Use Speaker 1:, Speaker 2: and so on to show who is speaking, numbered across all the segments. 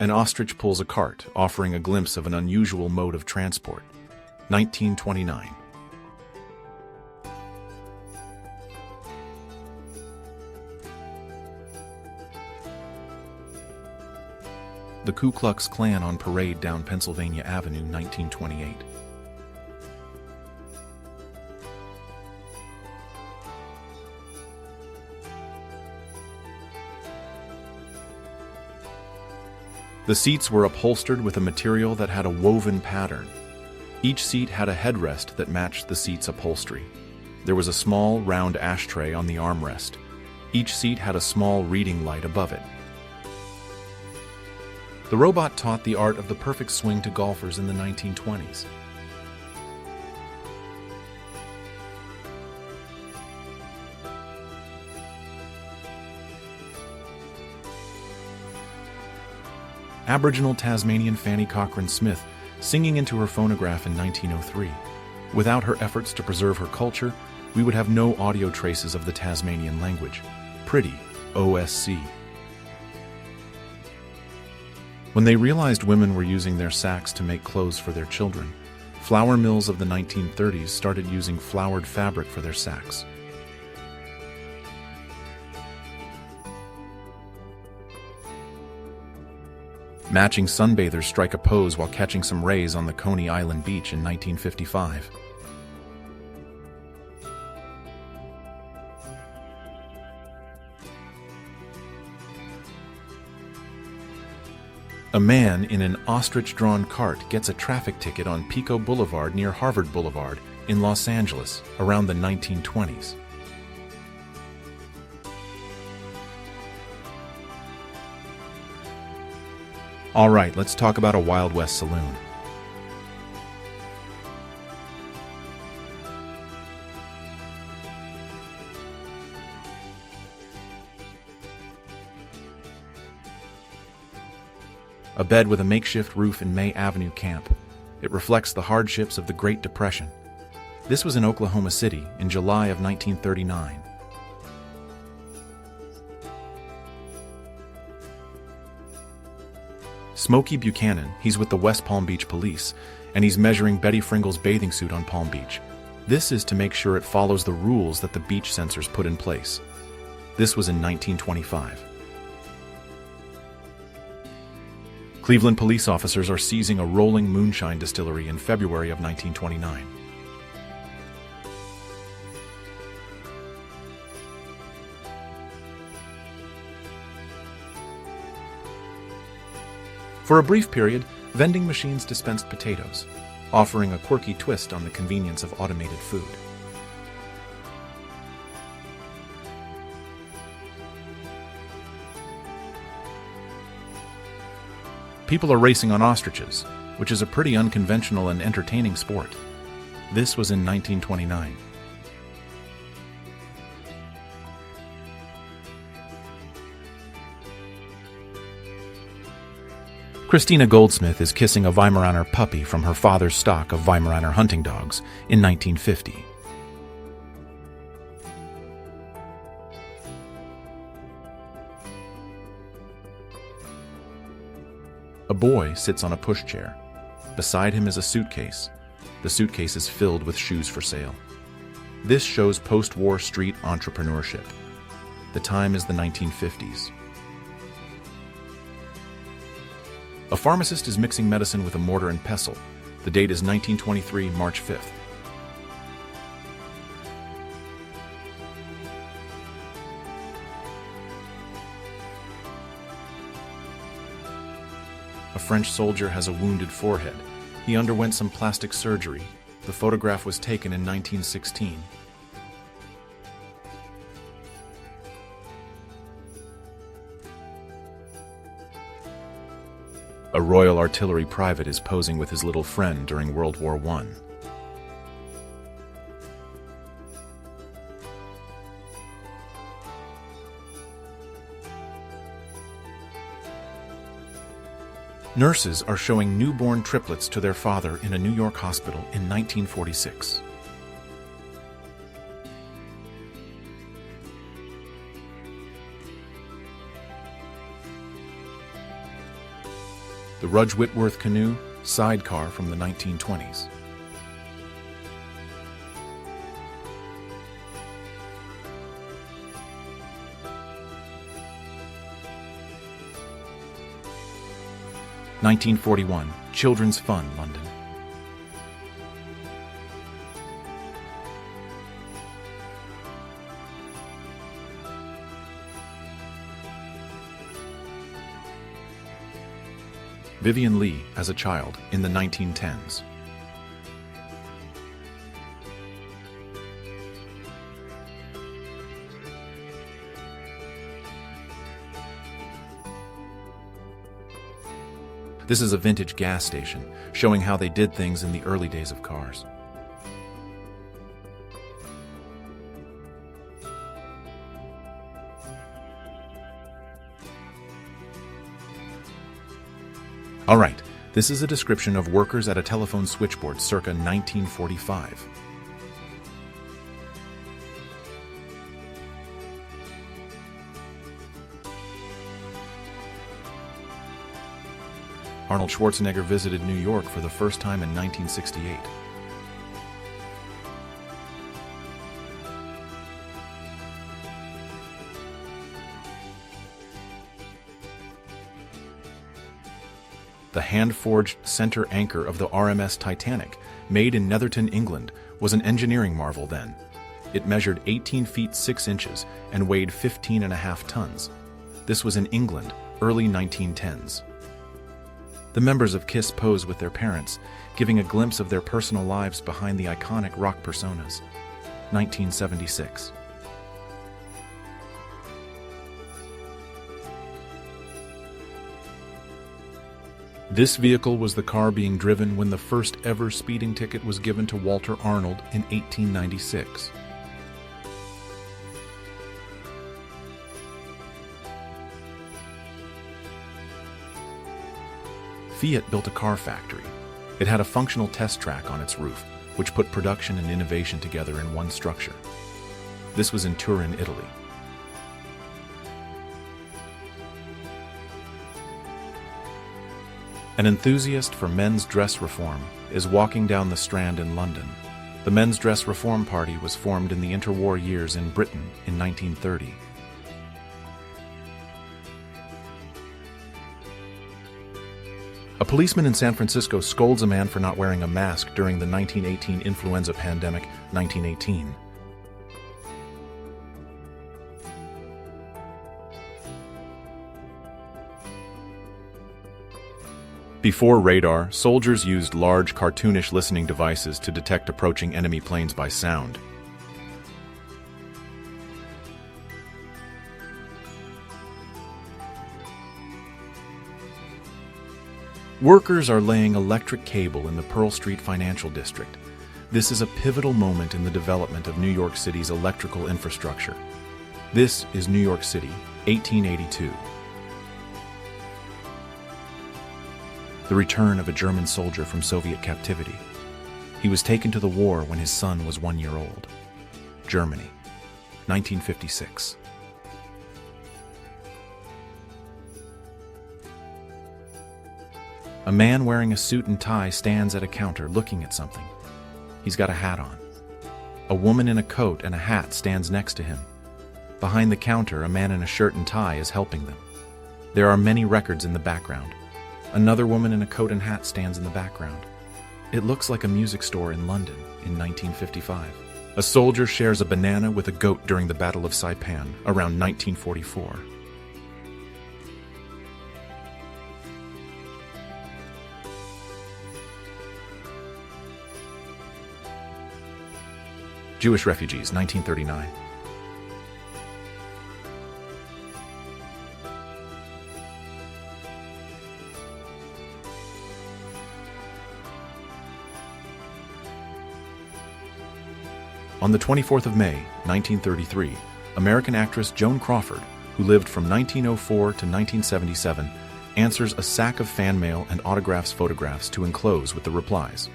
Speaker 1: An ostrich pulls a cart, offering a glimpse of an unusual mode of transport. 1929. The Ku Klux Klan on parade down Pennsylvania Avenue, 1928. The seats were upholstered with a material that had a woven pattern. Each seat had a headrest that matched the seat's upholstery. There was a small, round ashtray on the armrest. Each seat had a small reading light above it. The robot taught the art of the perfect swing to golfers in the 1920s. Aboriginal Tasmanian Fanny Cochrane Smith singing into her phonograph in 1903. Without her efforts to preserve her culture, we would have no audio traces of the Tasmanian language. Pretty, OSC. When they realized women were using their sacks to make clothes for their children, flour mills of the 1930s started using flowered fabric for their sacks. Matching sunbathers strike a pose while catching some rays on the Coney Island beach in 1955. A man in an ostrich-drawn cart gets a traffic ticket on Pico Boulevard near Harvard Boulevard in Los Angeles around the 1920s. All right, let's talk about a Wild West saloon. A bed with a makeshift roof in May Avenue camp. It reflects the hardships of the Great Depression. This was in Oklahoma City in July of 1939. Smokey Buchanan, he's with the West Palm Beach Police, and he's measuring Betty Fringle's bathing suit on Palm Beach. This is to make sure it follows the rules that the beach censors put in place. This was in 1925. Cleveland police officers are seizing a rolling moonshine distillery in February of 1929. For a brief period, vending machines dispensed potatoes, offering a quirky twist on the convenience of automated food. People are racing on ostriches, which is a pretty unconventional and entertaining sport. This was in 1929. Christina Goldsmith is kissing a Weimaraner puppy from her father's stock of Weimaraner hunting dogs in 1950. A boy sits on a pushchair. Beside him is a suitcase. The suitcase is filled with shoes for sale. This shows post-war street entrepreneurship. The time is the 1950s. A pharmacist is mixing medicine with a mortar and pestle. The date is 1923, March 5th. A French soldier has a wounded forehead. He underwent some plastic surgery. The photograph was taken in 1916. A Royal Artillery private is posing with his little friend during World War I. Nurses are showing newborn triplets to their father in a New York hospital in 1946. The Rudge Whitworth canoe, sidecar from the 1920s. (1941) Children's Fun, London. Vivian Leigh as a child in the 1910s. This is a vintage gas station, showing how they did things in the early days of cars. All right, this is a description of workers at a telephone switchboard circa 1945. Arnold Schwarzenegger visited New York for the first time in 1968. The hand-forged center anchor of the RMS Titanic, made in Netherton, England, was an engineering marvel then. It measured 18 feet 6 inches and weighed 15.5 tons. This was in England, early 1910s. The members of KISS pose with their parents, giving a glimpse of their personal lives behind the iconic rock personas. 1976. This vehicle was the car being driven when the first ever speeding ticket was given to Walter Arnold in 1896. Fiat built a car factory. It had a functional test track on its roof, which put production and innovation together in one structure. This was in Turin, Italy. An enthusiast for men's dress reform is walking down the Strand in London. The Men's Dress Reform Party was formed in the interwar years in Britain in 1930. A policeman in San Francisco scolds a man for not wearing a mask during the 1918 influenza pandemic, 1918. Before radar, soldiers used large, cartoonish listening devices to detect approaching enemy planes by sound. Workers are laying electric cable in the Pearl Street Financial District. This is a pivotal moment in the development of New York City's electrical infrastructure. This is New York City, 1882. The return of a German soldier from Soviet captivity. He was taken to the war when his son was 1 year old. Germany, 1956. A man wearing a suit and tie stands at a counter looking at something. He's got a hat on. A woman in a coat and a hat stands next to him. Behind the counter, a man in a shirt and tie is helping them. There are many records in the background. Another woman in a coat and hat stands in the background. It looks like a music store in London in 1955. A soldier shares a banana with a goat during the Battle of Saipan around 1944. Jewish refugees, 1939. On the 24th of May, 1933, American actress Joan Crawford, who lived from 1904 to 1977, answers a sack of fan mail and autographs photographs to enclose with the replies.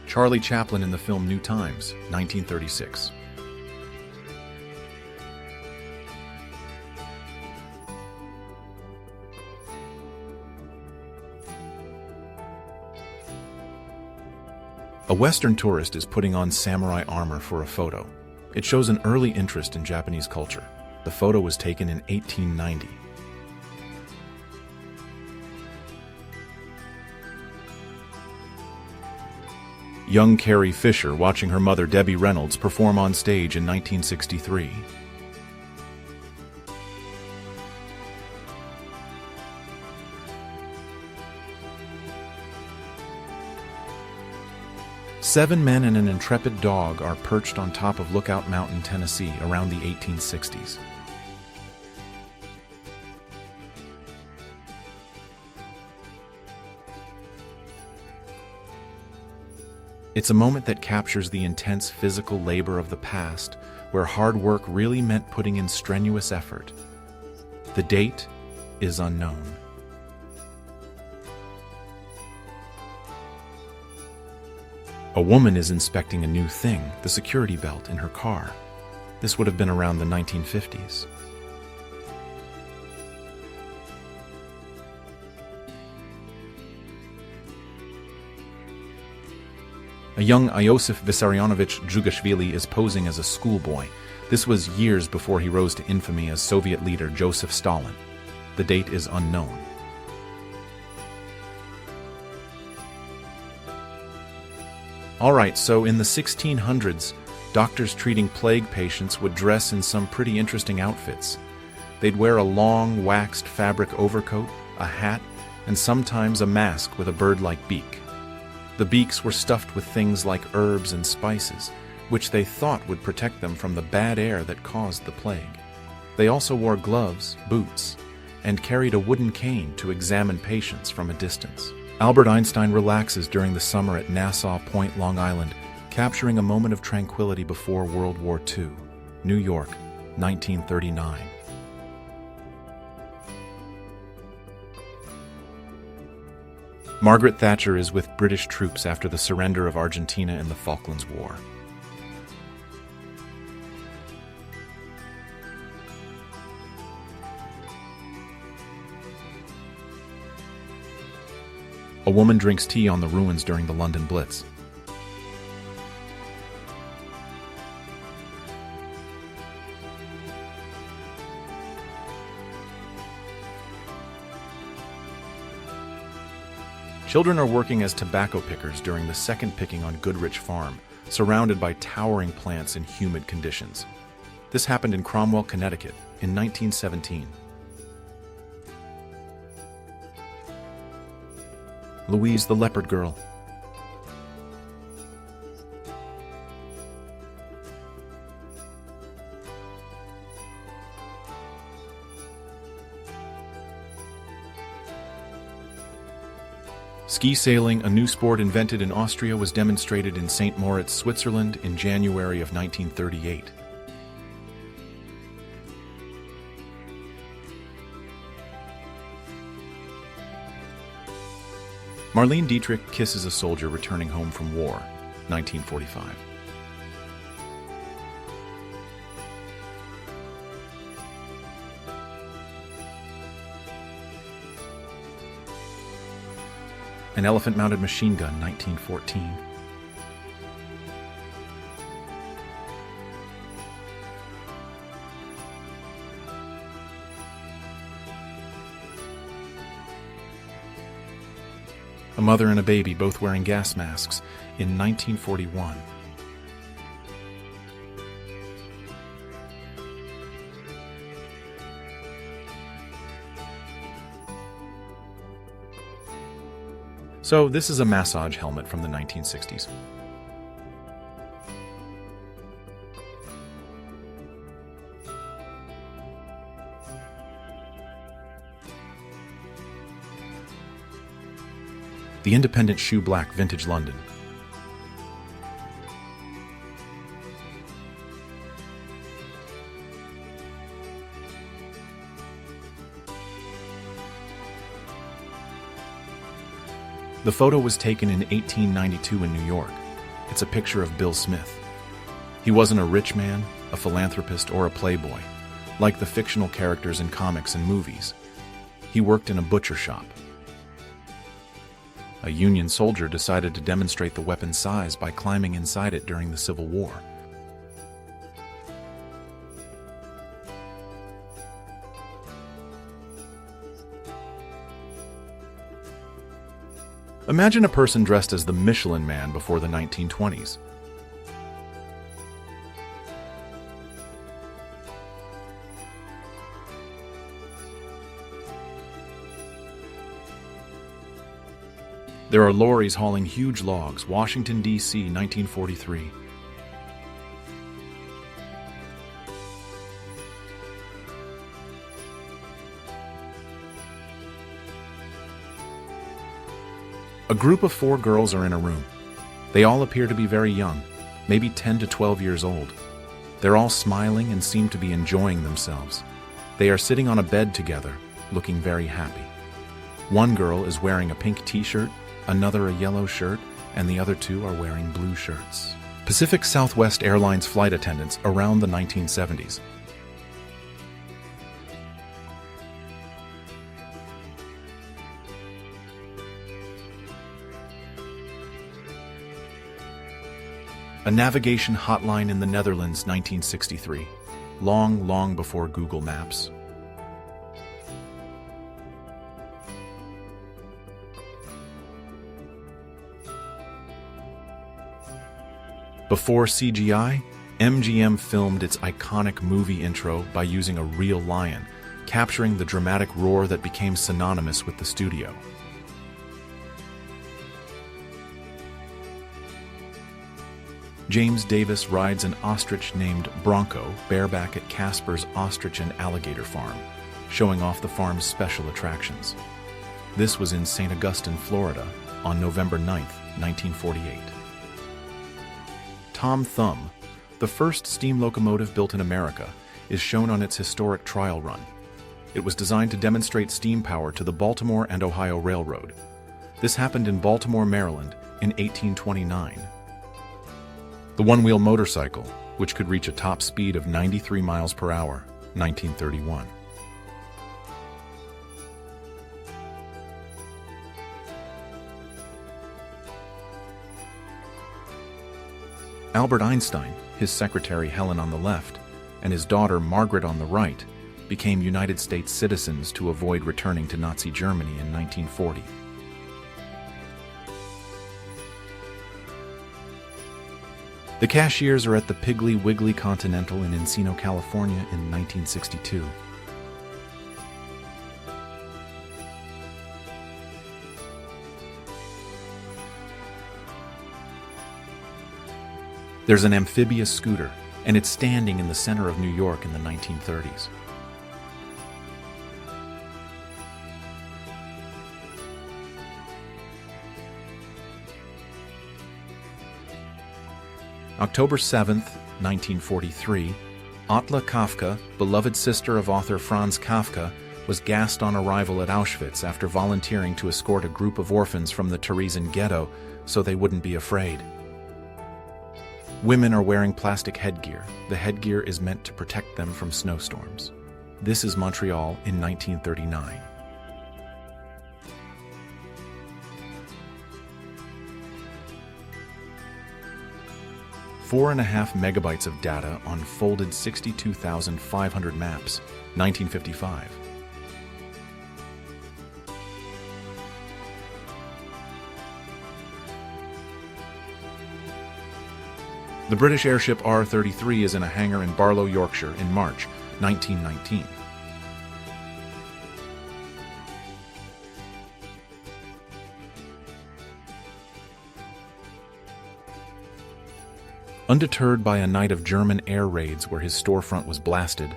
Speaker 1: Charlie Chaplin in the film New Times, 1936. A Western tourist is putting on samurai armor for a photo. It shows an early interest in Japanese culture. The photo was taken in 1890. Young Carrie Fisher watching her mother Debbie Reynolds perform on stage in 1963. Seven men and an intrepid dog are perched on top of Lookout Mountain, Tennessee, around the 1860s. It's a moment that captures the intense physical labor of the past, where hard work really meant putting in strenuous effort. The date is unknown. A woman is inspecting a new thing, the security belt in her car. This would have been around the 1950s. A young Iosif Vissarionovich Djugashvili is posing as a schoolboy. This was years before he rose to infamy as Soviet leader Joseph Stalin. The date is unknown. Alright, so in the 1600s, doctors treating plague patients would dress in some pretty interesting outfits. They'd wear a long, waxed fabric overcoat, a hat, and sometimes a mask with a bird-like beak. The beaks were stuffed with things like herbs and spices, which they thought would protect them from the bad air that caused the plague. They also wore gloves, boots, and carried a wooden cane to examine patients from a distance. Albert Einstein relaxes during the summer at Nassau Point, Long Island, capturing a moment of tranquility before World War II. New York, 1939. Margaret Thatcher is with British troops after the surrender of Argentina in the Falklands War. A woman drinks tea on the ruins during the London Blitz. Children are working as tobacco pickers during the second picking on Goodrich Farm, surrounded by towering plants in humid conditions. This happened in Cromwell, Connecticut, in 1917. Louise the Leopard Girl. Ski sailing, a new sport invented in Austria, was demonstrated in St. Moritz, Switzerland in January of 1938. Marlene Dietrich kisses a soldier returning home from war, 1945. An elephant-mounted machine gun, 1914. A mother and a baby both wearing gas masks in 1941. So this is a massage helmet from the 1960s. The Independent Shoe Black, Vintage London. The photo was taken in 1892 in New York. It's a picture of Bill Smith. He wasn't a rich man, a philanthropist, or a playboy, like the fictional characters in comics and movies. He worked in a butcher shop. A Union soldier decided to demonstrate the weapon's size by climbing inside it during the Civil War. Imagine a person dressed as the Michelin Man before the 1920s. There are lorries hauling huge logs, Washington, D.C., 1943. A group of 4 girls are in a room. They all appear to be very young, maybe 10 to 12 years old. They're all smiling and seem to be enjoying themselves. They are sitting on a bed together, looking very happy. One girl is wearing a pink t-shirt, another a yellow shirt, and the other 2 are wearing blue shirts. Pacific Southwest Airlines flight attendants around the 1970s. A navigation hotline in the Netherlands, 1963. Long before Google Maps. Before CGI, MGM filmed its iconic movie intro by using a real lion, capturing the dramatic roar that became synonymous with the studio. James Davis rides an ostrich named Bronco bareback at Casper's Ostrich and Alligator Farm, showing off the farm's special attractions. This was in St. Augustine, Florida, on November 9, 1948. Tom Thumb, the first steam locomotive built in America, is shown on its historic trial run. It was designed to demonstrate steam power to the Baltimore and Ohio Railroad. This happened in Baltimore, Maryland, in 1829. The one-wheel motorcycle, which could reach a top speed of 93 miles per hour, 1931. Albert Einstein, his secretary Helen on the left, and his daughter Margaret on the right, became United States citizens to avoid returning to Nazi Germany in 1940. The cashiers are at the Piggly Wiggly Continental in Encino, California in 1962. There's an amphibious scooter, and it's standing in the center of New York in the 1930s. October 7th, 1943, Ottla Kafka, beloved sister of author Franz Kafka, was gassed on arrival at Auschwitz after volunteering to escort a group of orphans from the Terezin ghetto so they wouldn't be afraid. Women are wearing plastic headgear. The headgear is meant to protect them from snowstorms. This is Montreal in 1939. Four and a half megabytes of data on folded 62,500 maps, 1955. The British airship R-33 is in a hangar in Barlow, Yorkshire in March 1919. Undeterred by a night of German air raids where his storefront was blasted,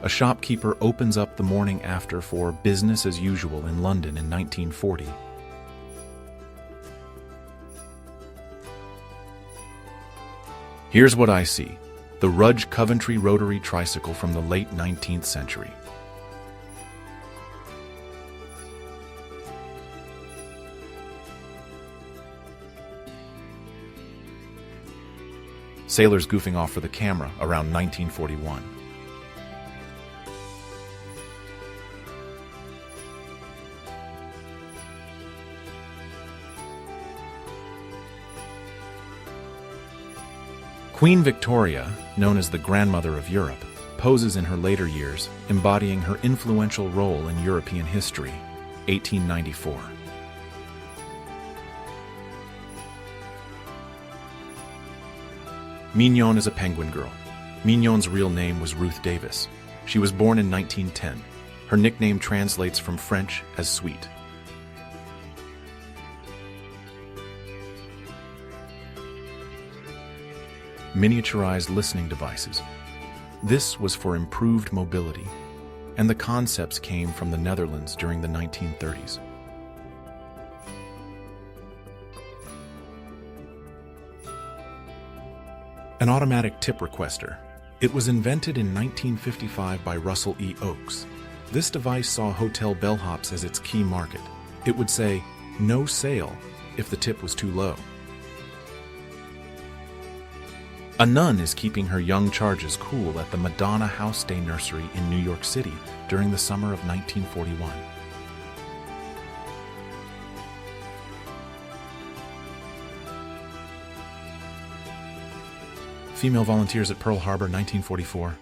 Speaker 1: a shopkeeper opens up the morning after for business as usual in London in 1940. Here's what I see: the Rudge Coventry rotary tricycle from the late 19th century. Sailors goofing off for the camera around 1941. Queen Victoria, known as the grandmother of Europe, poses in her later years, embodying her influential role in European history, 1894. Mignon is a penguin girl. Mignon's real name was Ruth Davis. She was born in 1910. Her nickname translates from French as sweet. Miniaturized listening devices. This was for improved mobility, and the concepts came from the Netherlands during the 1930s. An automatic tip requester. It was invented in 1955 by Russell E. Oakes. This device saw hotel bellhops as its key market. It would say, "No sale," if the tip was too low. A nun is keeping her young charges cool at the Madonna House Day Nursery in New York City during the summer of 1941. Female volunteers at Pearl Harbor, 1944.